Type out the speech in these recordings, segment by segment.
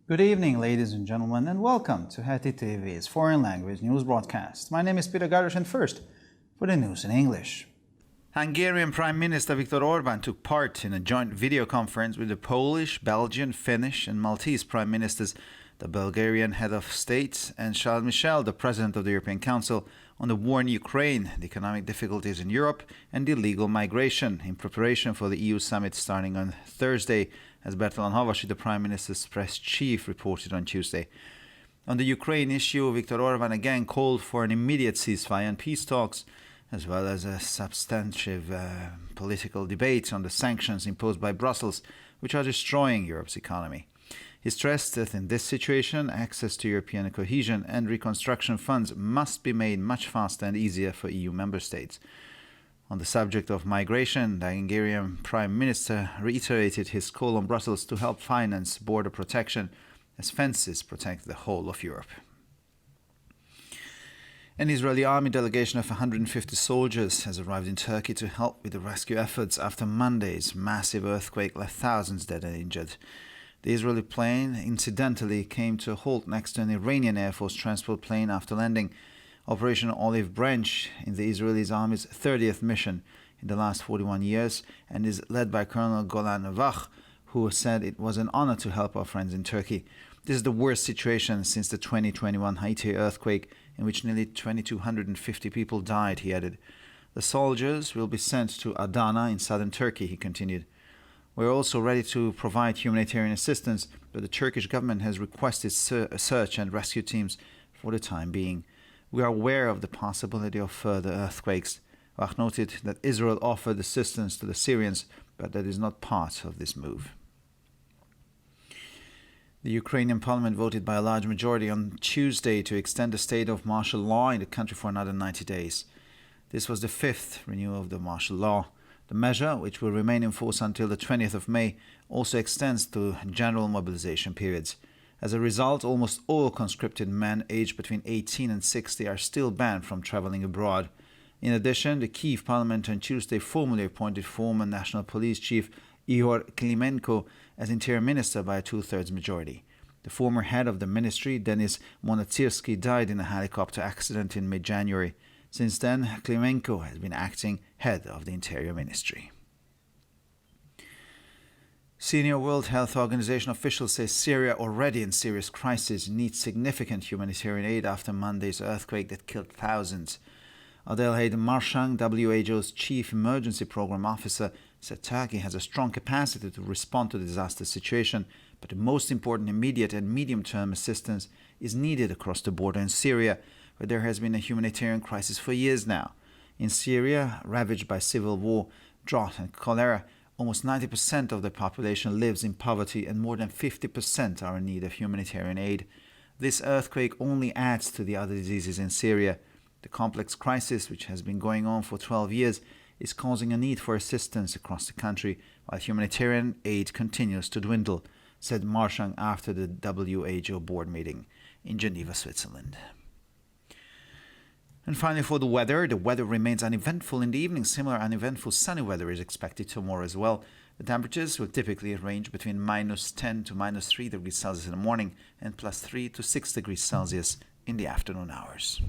Good evening, ladies and gentlemen, and welcome to Heti TV's foreign language news broadcast. My name is Peter Gardosh, and first, for the news in English. Hungarian Prime Minister Viktor Orbán took part in a joint video conference with the Polish, Belgian, Finnish, and Maltese Prime Ministers, the Bulgarian head of state, and Charles Michel, the President of the European Council, on the war in Ukraine, the economic difficulties in Europe, and illegal migration in preparation for the EU summit starting on Thursday, as Bertalan Havasi, the Prime Minister's press chief, reported on Tuesday. On the Ukraine issue, Viktor Orbán again called for an immediate ceasefire and peace talks, as well as a substantive political debate on the sanctions imposed by Brussels, which are destroying Europe's economy. He stressed that in this situation, access to European cohesion and reconstruction funds must be made much faster and easier for EU member states. On the subject of migration, the Hungarian Prime Minister reiterated his call on Brussels to help finance border protection, as fences protect the whole of Europe. An Israeli army delegation of 150 soldiers has arrived in Turkey to help with the rescue efforts after Monday's massive earthquake left thousands dead and injured. The Israeli plane incidentally came to a halt next to an Iranian Air Force transport plane after landing. Operation Olive Branch in the Israeli Army's 30th mission in the last 41 years and is led by Colonel Golan Vach, who said it was an honor to help our friends in Turkey. This is the worst situation since the 2021 Haiti earthquake, in which nearly 2,250 people died, he added. The soldiers will be sent to Adana in southern Turkey, he continued. We are also ready to provide humanitarian assistance, but the Turkish government has requested search and rescue teams for the time being. We are aware of the possibility of further earthquakes. Vach noted that Israel offered assistance to the Syrians, but that is not part of this move. The Ukrainian parliament voted by a large majority on Tuesday to extend the state of martial law in the country for another 90 days. This was the fifth renewal of the martial law. The measure, which will remain in force until the 20th of May, also extends to general mobilization periods. As a result, almost all conscripted men aged between 18 and 60 are still banned from traveling abroad. In addition, the Kyiv parliament on Tuesday formally appointed former National Police Chief Ihor Klimenko as interior minister by a two-thirds majority. The former head of the ministry, Denis Monatsirsky, died in a helicopter accident in mid-January. Since then, Klimenko has been acting head of the Interior Ministry. Senior World Health Organization officials say Syria, already in serious crisis, needs significant humanitarian aid after Monday's earthquake that killed thousands. Adelheid Marshang, WHO's chief emergency program officer, said Turkey has a strong capacity to respond to the disaster situation, but the most important immediate and medium-term assistance is needed across the border in Syria, where there has been a humanitarian crisis for years now. In Syria, ravaged by civil war, drought and cholera, almost 90% of the population lives in poverty and more than 50% are in need of humanitarian aid. This earthquake only adds to the other diseases in Syria. The complex crisis, which has been going on for 12 years, is causing a need for assistance across the country, while humanitarian aid continues to dwindle, said Marshang after the WHO board meeting in Geneva, Switzerland. And finally, for the weather remains uneventful in the evening. Similar uneventful sunny weather is expected tomorrow as well. The temperatures will typically range between -10 to -3 degrees Celsius in the morning and +3 to 6 degrees Celsius in the afternoon hours.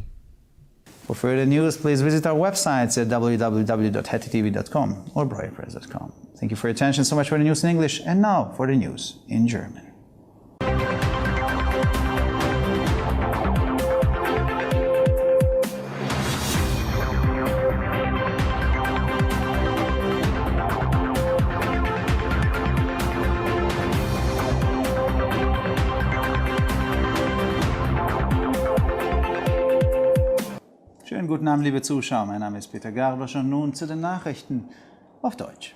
For further news, please visit our websites at www.hetitv.com or breuerpress.com. Thank you for your attention. So much for the news in English. And now for the news in German. Schönen guten Abend, liebe Zuschauer. Mein Name ist Peter Gardosh und nun zu den Nachrichten auf Deutsch.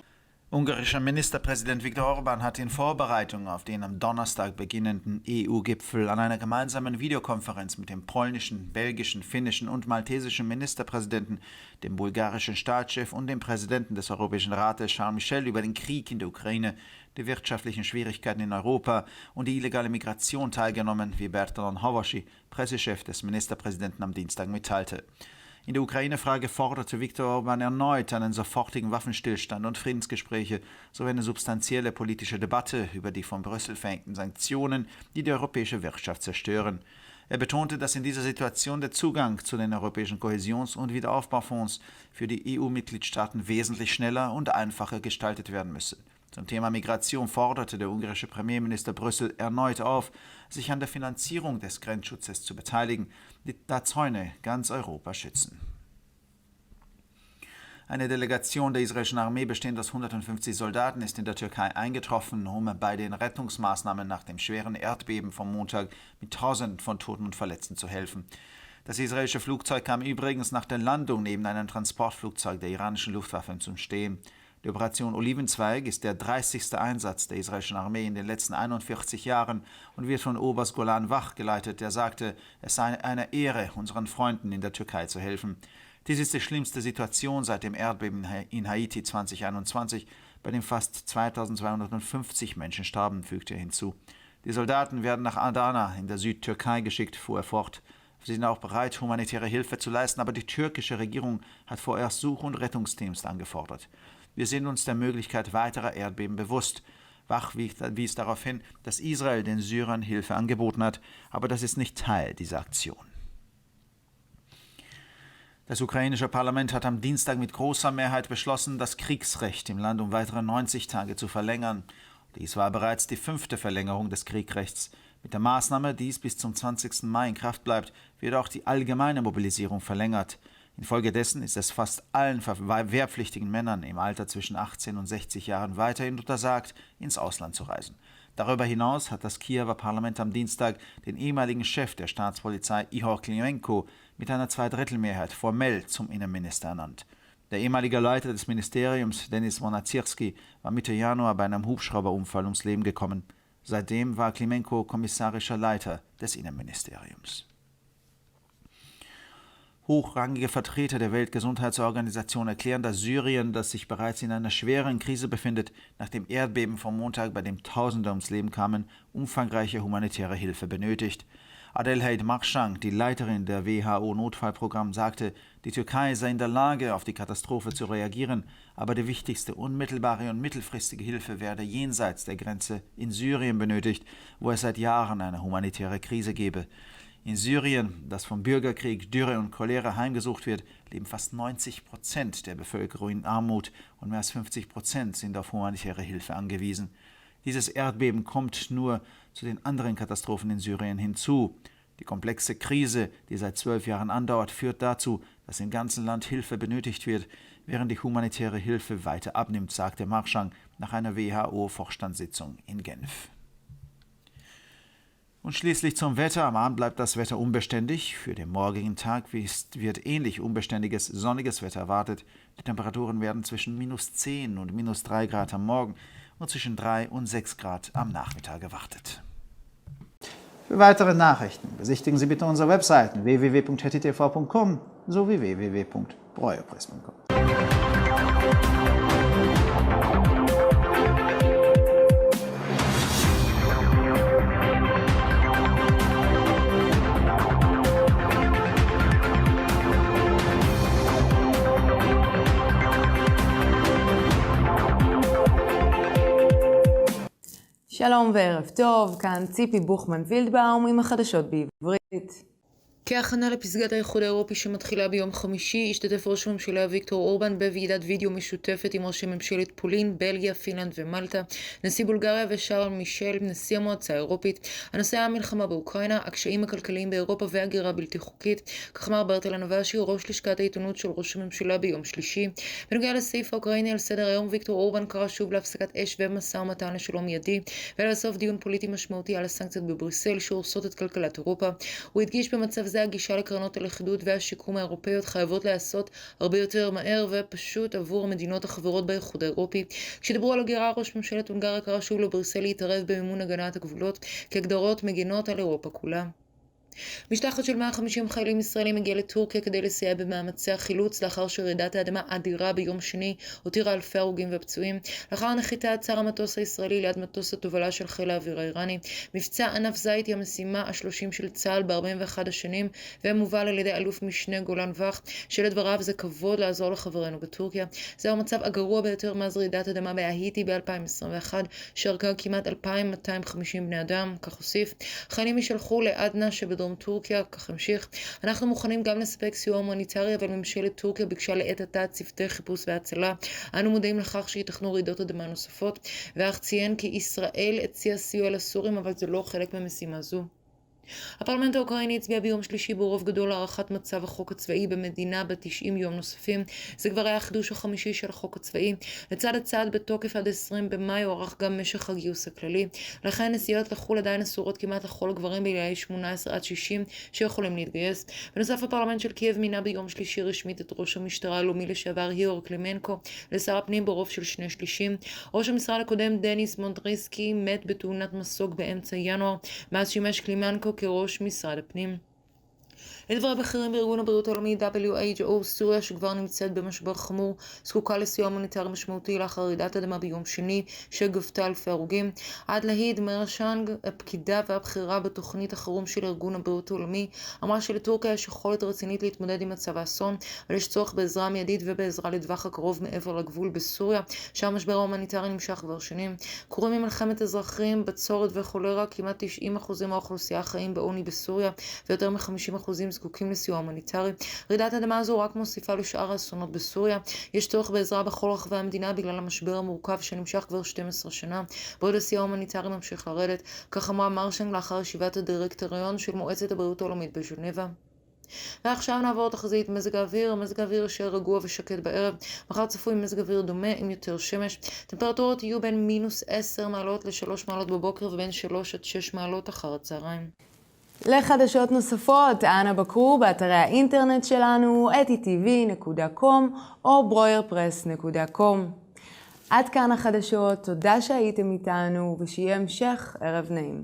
Ungarischer Ministerpräsident Viktor Orbán hat in Vorbereitung auf den am Donnerstag beginnenden EU-Gipfel an einer gemeinsamen Videokonferenz mit dem polnischen, belgischen, finnischen und maltesischen Ministerpräsidenten, dem bulgarischen Staatschef und dem Präsidenten des Europäischen Rates Charles Michel über den Krieg in der Ukraine, die wirtschaftlichen Schwierigkeiten in Europa und die illegale Migration teilgenommen, wie Bertalan Havasi, Pressechef des Ministerpräsidenten, am Dienstag mitteilte. In der Ukraine-Frage forderte Viktor Orban erneut einen sofortigen Waffenstillstand und Friedensgespräche sowie eine substanzielle politische Debatte über die von Brüssel verhängten Sanktionen, die die europäische Wirtschaft zerstören. Er betonte, dass in dieser Situation der Zugang zu den europäischen Kohäsions- und Wiederaufbaufonds für die EU-Mitgliedstaaten wesentlich schneller und einfacher gestaltet werden müsse. Zum Thema Migration forderte der ungarische Premierminister Brüssel erneut auf, sich an der Finanzierung des Grenzschutzes zu beteiligen, da Zäune ganz Europa schützen. Eine Delegation der israelischen Armee, bestehend aus 150 Soldaten, ist in der Türkei eingetroffen, um bei den Rettungsmaßnahmen nach dem schweren Erdbeben vom Montag mit Tausenden von Toten und Verletzten zu helfen. Das israelische Flugzeug kam übrigens nach der Landung neben einem Transportflugzeug der iranischen Luftwaffe zum Stehen. Die Operation Olivenzweig ist der 30. Einsatz der israelischen Armee in den letzten 41 Jahren und wird von Oberst Golan Wach geleitet, der sagte, es sei eine Ehre, unseren Freunden in der Türkei zu helfen. Dies ist die schlimmste Situation seit dem Erdbeben in Haiti 2021, bei dem fast 2250 Menschen starben, fügte er hinzu. Die Soldaten werden nach Adana in der Südtürkei geschickt, fuhr er fort. Sie sind auch bereit, humanitäre Hilfe zu leisten, aber die türkische Regierung hat vorerst Such- und Rettungsteams angefordert. Wir sind uns der Möglichkeit weiterer Erdbeben bewusst. Wach wies darauf hin, dass Israel den Syrern Hilfe angeboten hat, aber das ist nicht Teil dieser Aktion. Das ukrainische Parlament hat am Dienstag mit großer Mehrheit beschlossen, das Kriegsrecht im Land um weitere 90 Tage zu verlängern. Dies war bereits die 5. Verlängerung des Kriegsrechts. Mit der Maßnahme, die bis zum 20. Mai in Kraft bleibt, wird auch die allgemeine Mobilisierung verlängert. Infolgedessen ist es fast allen wehrpflichtigen Männern im Alter zwischen 18 und 60 Jahren weiterhin untersagt, ins Ausland zu reisen. Darüber hinaus hat das Kiewer Parlament am Dienstag den ehemaligen Chef der Staatspolizei Ihor Klimenko mit einer Zweidrittelmehrheit formell zum Innenminister ernannt. Der ehemalige Leiter des Ministeriums, Denis Monazirski, war Mitte Januar bei einem Hubschrauberunfall ums Leben gekommen. Seitdem war Klimenko kommissarischer Leiter des Innenministeriums. Hochrangige Vertreter der Weltgesundheitsorganisation erklären, dass Syrien, das sich bereits in einer schweren Krise befindet, nach dem Erdbeben vom Montag, bei dem Tausende ums Leben kamen, umfangreiche humanitäre Hilfe benötigt. Adelheid Marschang, die Leiterin der WHO-Notfallprogramm, sagte, die Türkei sei in der Lage, auf die Katastrophe zu reagieren, aber die wichtigste unmittelbare und mittelfristige Hilfe werde jenseits der Grenze in Syrien benötigt, wo es seit Jahren eine humanitäre Krise gebe. In Syrien, das vom Bürgerkrieg, Dürre und Cholera heimgesucht wird, leben fast 90% der Bevölkerung in Armut und mehr als 50% sind auf humanitäre Hilfe angewiesen. Dieses Erdbeben kommt nur zu den anderen Katastrophen in Syrien hinzu. Die komplexe Krise, die seit 12 Jahren andauert, führt dazu, dass im ganzen Land Hilfe benötigt wird, während die humanitäre Hilfe weiter abnimmt, sagte Marschang nach einer WHO-Vorstandssitzung in Genf. Und schließlich zum Wetter. Am Abend bleibt das Wetter unbeständig. Für den morgigen Tag wird ähnlich unbeständiges, sonniges Wetter erwartet. Die Temperaturen werden zwischen -10 und -3 Grad am Morgen und zwischen 3 und 6 Grad am Nachmittag erwartet. Für weitere Nachrichten besichtigen Sie bitte unsere Webseiten www.hettitv.com sowie www.breuerpress.com. שלום וערב טוב, כאן ציפי בוכמן וילדבאום עם החדשות בעברית. כהכנה לפסגת האיחוד האירופי שמתחילה ביום חמישי, השתתף ראש הממשלה ויקטור אורבן בוועידת וידאו משותפת עם ראשי ממשלת פולין, בלגיה, פינלנד ומלטה, נשיא בולגריה ושארל מישל, נשיא המועצה האירופית. הנושא היה המלחמה באוקראינה, הקשיים הכלכליים באירופה והגירה בלתי חוקית, כך אמר ברטלן נבאשי, ראש לשכת העיתונות של ראש הממשלה ביום שלישי. בנוגע לסעיף האוקראיני על סדר היום, ויקטור אורבן קרא שוב להפסקת אש ומשא ומתן לשלום מיידי, ולסוף דיון פוליטי משמעותי על הסנקציות בבריסל שהורסות את כלכלת אירופה. הוא הדגיש במצב זה הגישה לקרנות הלכידות והשיקום האירופאיות חייבות לעשות הרבה יותר מהר ופשוט עבור המדינות החברות באיחוד האירופי. כשדיברו על הגירה, ראש ממשלת הונגריה קרא שוב לבריסל להתערב במימון הגנת הגבולות כהגדרות מגינות על אירופה כולה. משלחת של 150 חיילים ישראלים הגיעה לטורקיה כדי לסייע במאמצי החילוץ לאחר שרעידת האדמה אדירה ביום שני הותירה אלפי הרוגים ופצועים. לאחר נחיתה עצר המטוס הישראלי ליד מטוס התובלה של חיל האוויר האיראני. מבצע ענף זית היא המשימה ה-30 של צה"ל ב-41 השנים ומובל על ידי אלוף משנה גולן וח, שלדבריו זה כבוד לעזור לחברינו בטורקיה. זהו המצב הגרוע ביותר מאז רעידת אדמה בהאיטי ב-2021 שהרגה כמעט 2,250 בני אדם, כך הוסיף. חיילים יישלחו לאדנה שבדרום טורקיה, כך המשיך. אנחנו מוכנים גם לספק סיוע הומניטרי, אבל ממשלת טורקיה ביקשה לעת עתה צוותי חיפוש והצלה. אנו מודעים לכך שיתכנו רעידות אדמה נוספות, ואך ציין כי ישראל הציעה סיוע לסורים, אבל זה לא חלק ממשימה זו. הפרלמנט האוקראיני הצביע ביום שלישי ברוב גדול להארכת מצב החוק הצבאי במדינה ב-90 יום נוספים. זה כבר היה החידוש החמישי של החוק הצבאי. לצד הצעד בתוקף עד 20 במאי הוארך גם משך הגיוס הכללי. לכן נסיעות לחו"ל עדיין אסורות כמעט לכל הגברים בגילאי 18 עד 60 שיכולים להתגייס. בנוסף, הפרלמנט של קייב מינה ביום שלישי רשמית את ראש המשטרה הלאומי לשעבר היאור קלימנקו לשר הפנים ברוב של 2/3. ראש המשרד הקודם דניס מונטריסקי מת בתאונת מסוק באמצע ינואר, מאז שימש קלימנקו כראש משרד הפנים. לדברי בכירים בארגון הבריאות העולמי WHO, סוריה שכבר נמצאת במשבר חמור זקוקה לסיוע הומניטרי משמעותי לאחר רעידת אדמה ביום שני שגבתה אלפי הרוגים. עד להיד מרשנג, הפקידה והבכירה בתוכנית החירום של ארגון הבריאות העולמי, אמרה שלטורקיה יש יכולת רצינית להתמודד עם מצב האסון, אבל יש צורך בעזרה מיידית ובעזרה לטווח הקרוב מעבר לגבול בסוריה, שהמשבר ההומניטרי נמשך כבר שנים. קוראים ממלחמת אזרחים, בצורת וכולרה, כמעט 90% מהאוכלוסייה חיים בעוני בסוריה, ויותר מ-50% זקוקים לסיוע הומניטרי. רעידת האדמה הזו רק מוסיפה לשאר האסונות בסוריה. יש צורך בעזרה בכל רחבי המדינה בגלל המשבר המורכב שנמשך כבר 12 שנה, בעוד הסיוע ההומניטרי ממשיך לרדת, כך אמרה מרשנג לאחר ישיבת הדירקטוריון של מועצת הבריאות העולמית בז'נבה. ועכשיו נעבור תחזית מזג האוויר. מזג האוויר אשר רגוע ושקט בערב. מחר צפוי מזג אוויר דומה עם יותר שמש. טמפרטורות יהיו בין -10 מעלות ל-3 מעלות בבוקר ובין 3 עד 6 מעלות אחר הצהריים. לחדשות נוספות, אנא בקרו באתרי האינטרנט שלנו, etitv.com או broyerpress.com. עד כאן החדשות, תודה שהייתם איתנו ושיהיה המשך ערב נעים.